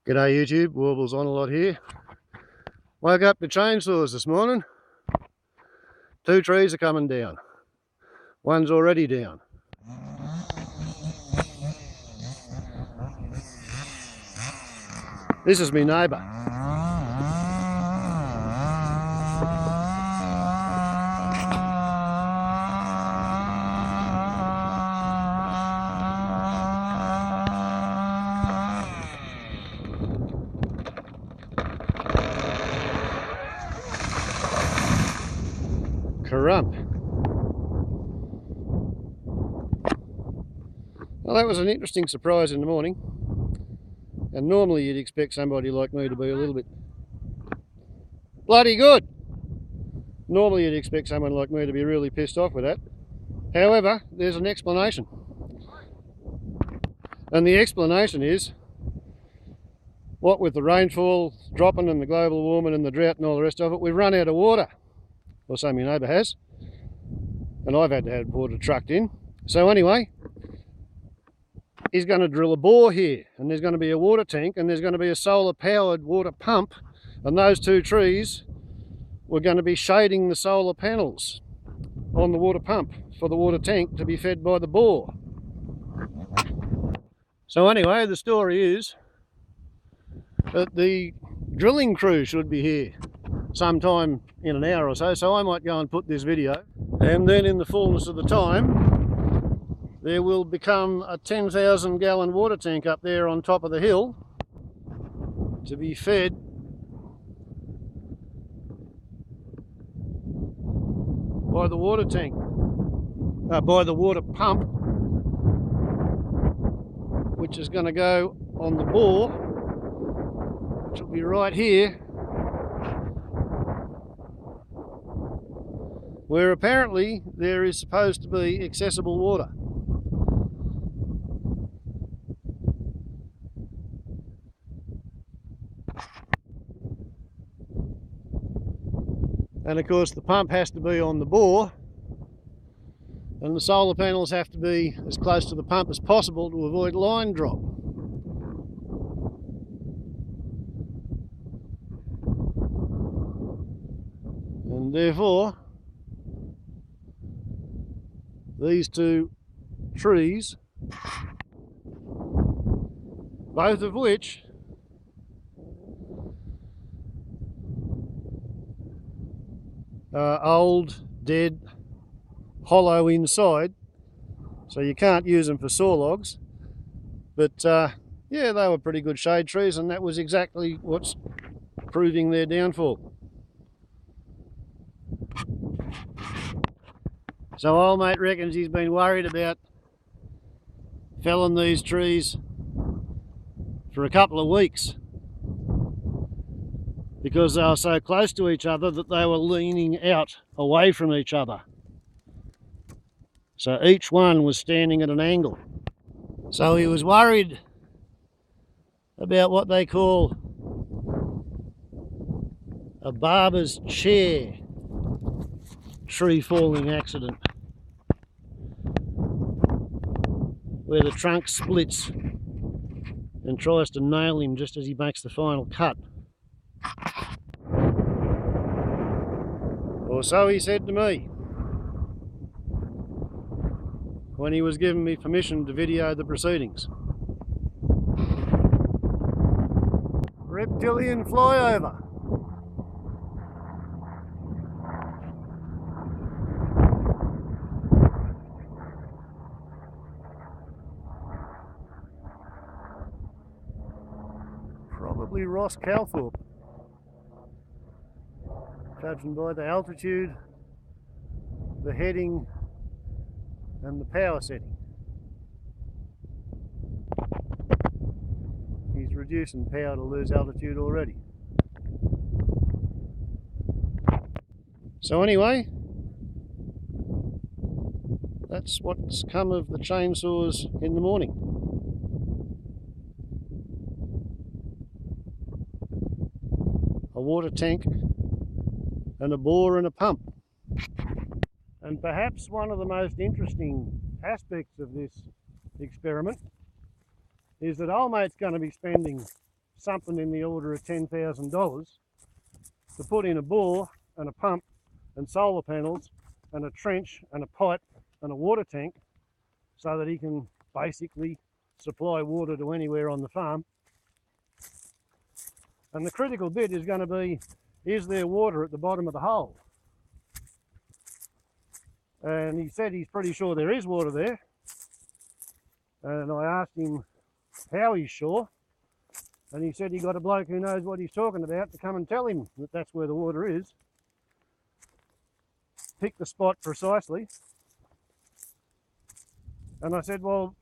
G'day YouTube, Warbles on a lot here. Woke up to chainsaws this morning. 2 trees are coming down. One's already down. This is my neighbour. Crump. Well, that was an interesting surprise in the morning, and normally you'd expect somebody like me to be a little bit bloody good. Normally you'd expect someone like me to be really pissed off with that. However, there's an explanation, and the explanation is, what with the rainfall dropping and the global warming and the drought and all the rest of it, we've run out of water. Or so my neighbour has, and I've had to have water trucked in. So anyway, he's going to drill a bore here, and there's going to be a water tank, and there's going to be a solar powered water pump, and those 2 trees were going to be shading the solar panels on the water pump for the water tank to be fed by the bore. So anyway, the story is that the drilling crew should be here sometime in an hour or so, so I might go and put this video, and then in the fullness of the time there will become a 10,000 gallon water tank up there on top of the hill to be fed by the water tank, by the water pump, which is going to go on the bore, which will be right here, where apparently there is supposed to be accessible water. And of course the pump has to be on the bore, and the solar panels have to be as close to the pump as possible to avoid line drop. And therefore these 2 trees, both of which are old, dead, hollow inside, so you can't use them for saw logs, but yeah, they were pretty good shade trees, and that was exactly what's proving their downfall. So old mate reckons he's been worried about felling these trees for a couple of weeks because they were so close to each other that they were leaning out away from each other. So each one was standing at an angle. So he was worried about what they call a barber's chair tree falling accident, where the trunk splits and tries to nail him just as he makes the final cut. Or so he said to me when he was giving me permission to video the proceedings. Reptilian flyover. Probably Ross Calthorpe, judging by the altitude, the heading and the power setting. He's reducing power to lose altitude already. So anyway, that's what's come of the chainsaws in the morning. A water tank and a bore and a pump. And perhaps one of the most interesting aspects of this experiment is that old mate's going to be spending something in the order of $10,000 to put in a bore and a pump and solar panels and a trench and a pipe and a water tank so that he can basically supply water to anywhere on the farm. And the critical bit is going to be, is there water at the bottom of the hole? And he said he's pretty sure there is water there. And I asked him how he's sure. And he said he got a bloke who knows what he's talking about to come and tell him that that's where the water is. Pick the spot precisely. And I said, well,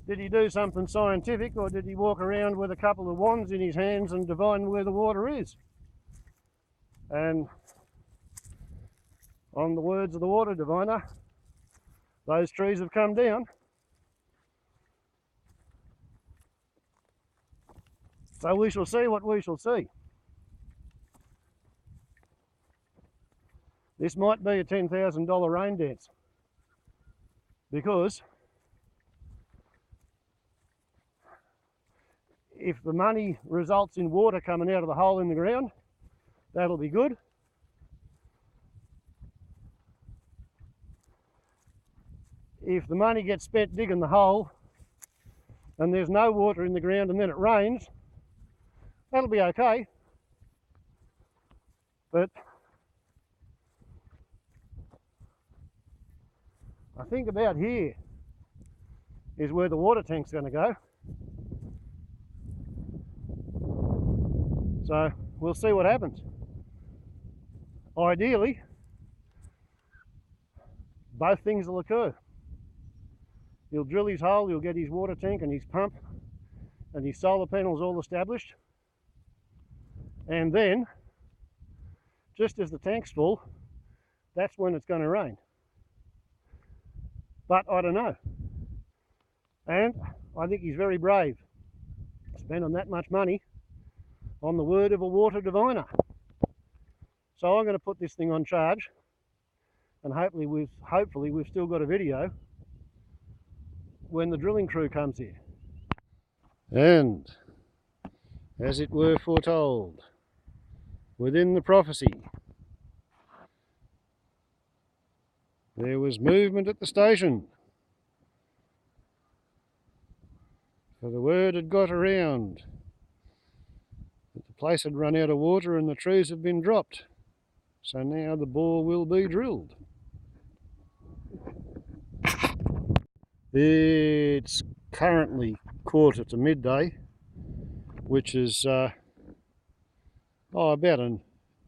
did he do something scientific, or did he walk around with a couple of wands in his hands and divine where the water is? And on the words of the water diviner, those trees have come down. So we shall see what we shall see. This might be a $10,000 rain dance, because if the money results in water coming out of the hole in the ground, that'll be good. If the money gets spent digging the hole and there's no water in the ground and then it rains, that'll be okay. But I think about here is where the water tank's going to go. So we'll see what happens. Ideally, both things will occur. He'll drill his hole, he'll get his water tank and his pump and his solar panels all established. And then, just as the tank's full, that's when it's going to rain. But I don't know. And I think he's very brave. Spending that much money on the word of a water diviner. So I'm going to put this thing on charge, and hopefully we've still got a video when the drilling crew comes here. And as it were foretold within the prophecy, there was movement at the station, for the word had got around that the place had run out of water and the trees have been dropped. So now the bore will be drilled. It's currently 1:45, which is about an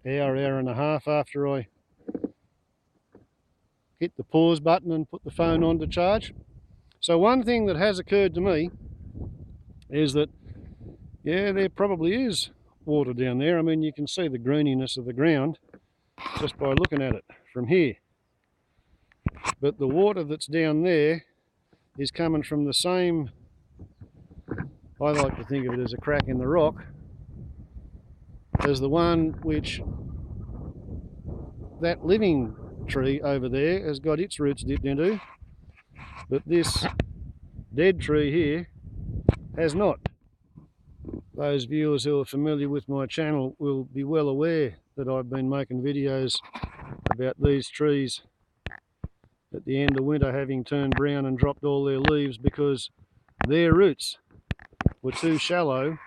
hour and a half after I hit the pause button and put the phone on to charge. So one thing that has occurred to me is that, yeah, there probably is water down there. I mean, you can see the greeniness of the ground just by looking at it from here. But the water that's down there is coming from the same, I like to think of it as a crack in the rock, as the one which that living tree over there has got its roots dipped into, but this dead tree here has not. Those viewers who are familiar with my channel will be well aware that I've been making videos about these trees at the end of winter having turned brown and dropped all their leaves because their roots were too shallow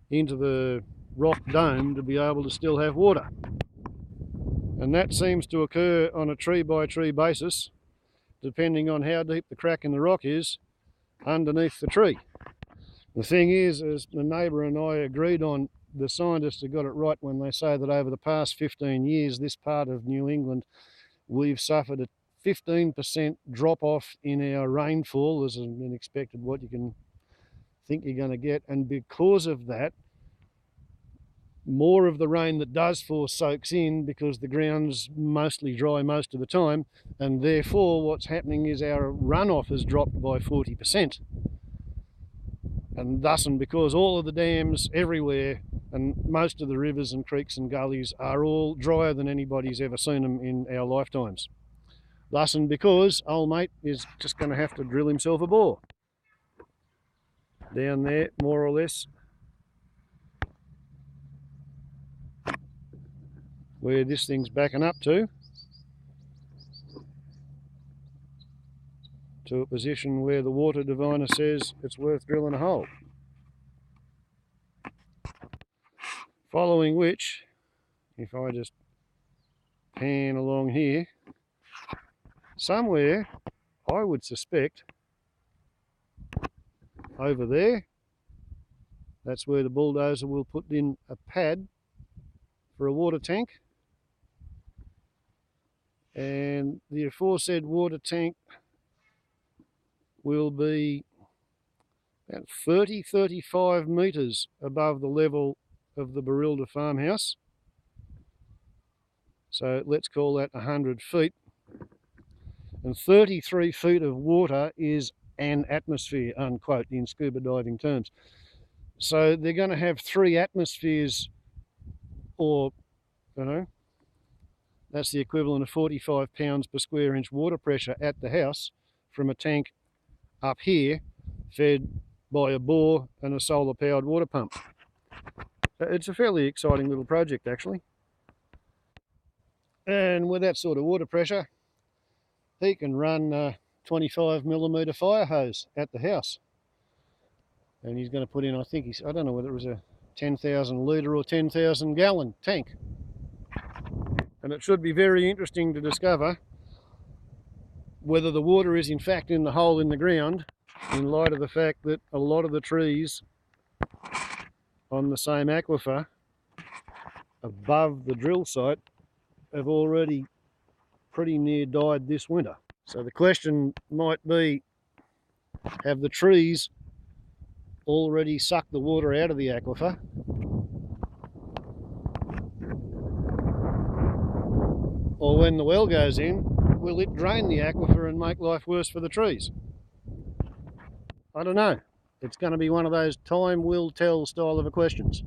into the rock dome to be able to still have water. And that seems to occur on a tree by tree basis, depending on how deep the crack in the rock is underneath the tree. The thing is, as the neighbour and I agreed on, the scientists have got it right when they say that over the past 15 years, this part of New England, we've suffered a 15% drop off in our rainfall, as an expected what you can think you're going to get. And because of that, more of the rain that does fall soaks in because the ground's mostly dry most of the time, and therefore what's happening is our runoff has dropped by 40%. And thus, and because all of the dams everywhere and most of the rivers and creeks and gullies are all drier than anybody's ever seen them in our lifetimes. Thus, and because old mate is just going to have to drill himself a bore down there, more or less where this thing's backing up to a position where the water diviner says it's worth drilling a hole. Following which, if I just pan along here, somewhere I would suspect over there, that's where the bulldozer will put in a pad for a water tank, and the aforesaid water tank will be about 30-35 metres above the level of the Burilda Farmhouse. So let's call that 100 feet. And 33 feet of water is an atmosphere, unquote, in scuba diving terms. So they're going to have 3 atmospheres, or, you know, that's the equivalent of 45 pounds per square inch water pressure at the house from a tank up here, fed by a bore and a solar powered water pump. It's a fairly exciting little project actually. And with that sort of water pressure, he can run a 25mm fire hose at the house. And he's going to put in, I think I don't know whether it was a 10,000 litre or 10,000 gallon tank. And it should be very interesting to discover whether the water is in fact in the hole in the ground, in light of the fact that a lot of the trees on the same aquifer above the drill site have already pretty near died this winter. So the question might be, have the trees already sucked the water out of the aquifer? Or when the well goes in, will it drain the aquifer and make life worse for the trees? I don't know. It's going to be one of those time will tell style of questions.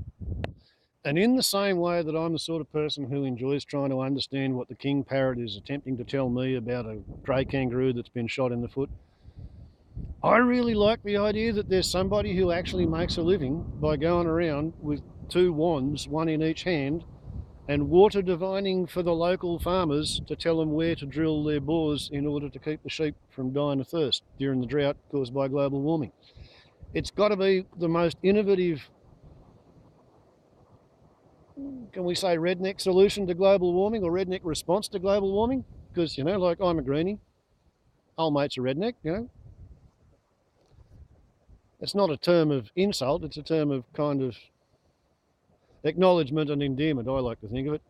And in the same way that I'm the sort of person who enjoys trying to understand what the king parrot is attempting to tell me about a grey kangaroo that's been shot in the foot, I really like the idea that there's somebody who actually makes a living by going around with 2 wands, one in each hand, and water divining for the local farmers to tell them where to drill their bores in order to keep the sheep from dying of thirst during the drought caused by global warming. It's got to be the most innovative, can we say, redneck solution to global warming, or redneck response to global warming? Because, you know, like, I'm a greenie, old mate's a redneck, you know. It's not a term of insult, it's a term of kind of acknowledgement and endearment, I like to think of it.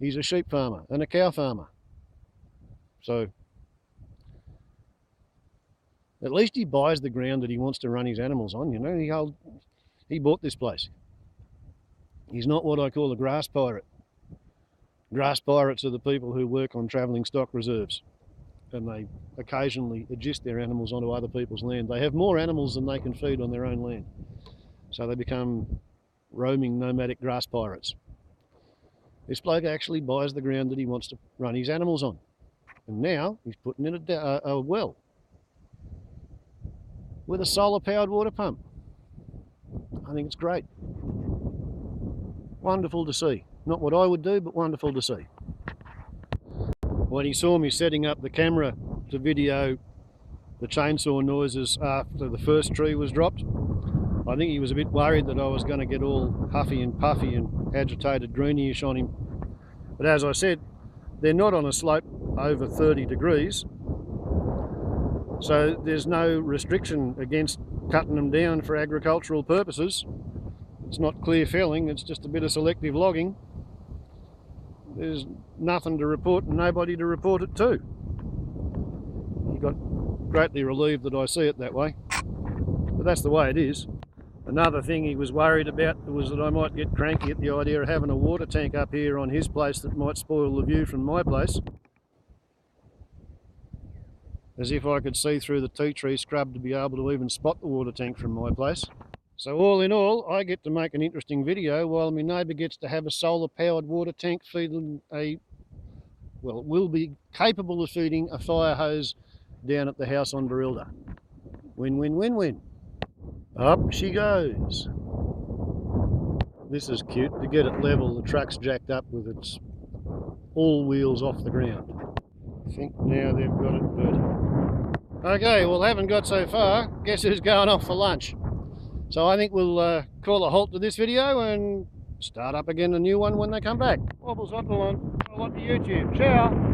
He's a sheep farmer and a cow farmer. So at least he buys the ground that he wants to run his animals on, you know. He bought this place. He's not what I call a grass pirate. Grass pirates are the people who work on travelling stock reserves, and they occasionally adjust their animals onto other people's land. They have more animals than they can feed on their own land, so they become roaming nomadic grass pirates. This bloke actually buys the ground that he wants to run his animals on, and now he's putting in a well with a solar powered water pump. I think it's great. Wonderful to see. Not what I would do, but wonderful to see. When he saw me setting up the camera to video the chainsaw noises after the first tree was dropped, I think he was a bit worried that I was going to get all huffy and puffy and agitated greenish on him. But as I said, they're not on a slope over 30 degrees, so there's no restriction against cutting them down for agricultural purposes. It's not clear felling, it's just a bit of selective logging. There's nothing to report and nobody to report it to. He got greatly relieved that I see it that way, but that's the way it is. Another thing he was worried about was that I might get cranky at the idea of having a water tank up here on his place that might spoil the view from my place. As if I could see through the tea tree scrub to be able to even spot the water tank from my place. So all in all, I get to make an interesting video while my neighbour gets to have a solar powered water tank feeding well, it will be capable of feeding a fire hose down at the house on Burilda. Win, win, win, win. Up she goes. This is cute. To get it level, the truck's jacked up with its all wheels off the ground. I think now they've got it vertical. Okay, well, haven't got so far. Guess who's going off for lunch? So I think we'll call a halt to this video and start up again a new one when they come back. Wobbles up the one. I'll on to YouTube. Ciao.